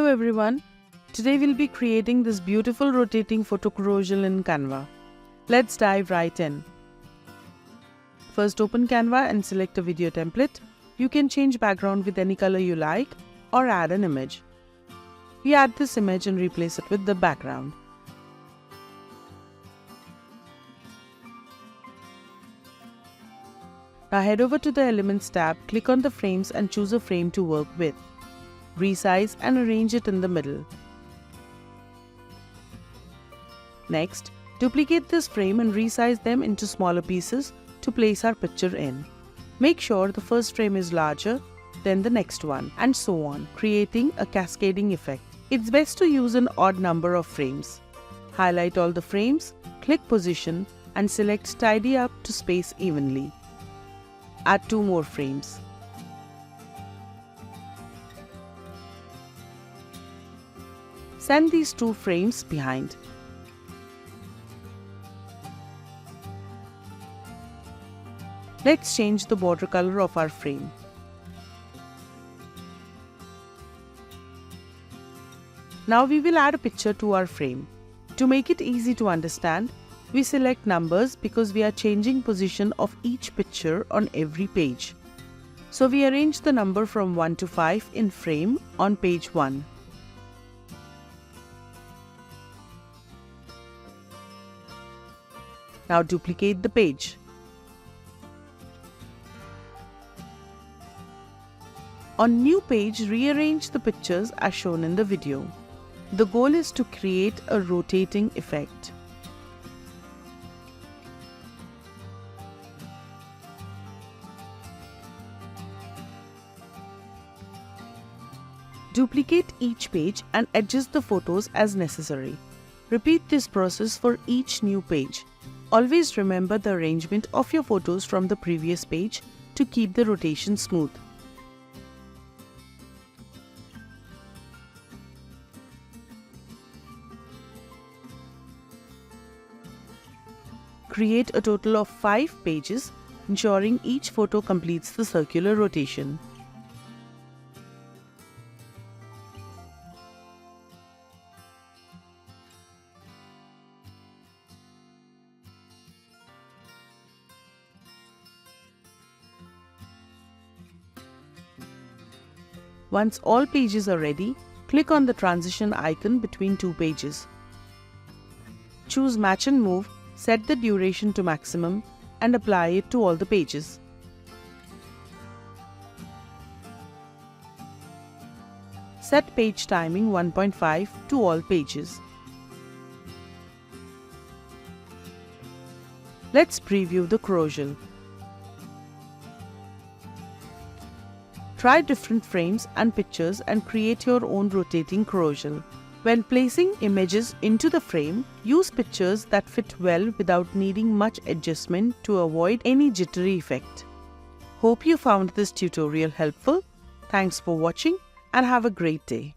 everyone, today we'll be creating this beautiful rotating photo carousel in Canva. Let's dive right in. First open Canva and select a video template. You can change background with any color you like or add an image. We add this image and replace it with the background. Now head over to the Elements tab, click on the frames and choose a frame to work with. Resize and arrange it in the middle. Next, duplicate this frame and resize them into smaller pieces to place our picture in. Make sure the first frame is larger than the next one, and so on, creating a cascading effect. It's best to use an odd number of frames. Highlight all the frames, click Position and select Tidy Up to space evenly. Add 2 more frames. Send these 2 frames behind. Let's change the border color of our frame. Now we will add a picture to our frame. To make it easy to understand, we select numbers because we are changing position of each picture on every page. So we arrange the number from 1 to 5 in frame on page 1. Now duplicate the page. On new page, rearrange the pictures as shown in the video. The goal is to create a rotating effect. Duplicate each page and adjust the photos as necessary. Repeat this process for each new page. Always remember the arrangement of your photos from the previous page to keep the rotation smooth. Create a total of 5 pages, ensuring each photo completes the circular rotation. Once all pages are ready, click on the transition icon between 2 pages. Choose Match and Move, set the duration to maximum and apply it to all the pages. Set page timing 1.5 to all pages. Let's preview the carousel. Try different frames and pictures and create your own rotating carousel. When placing images into the frame, use pictures that fit well without needing much adjustment to avoid any jittery effect. Hope you found this tutorial helpful. Thanks for watching and have a great day.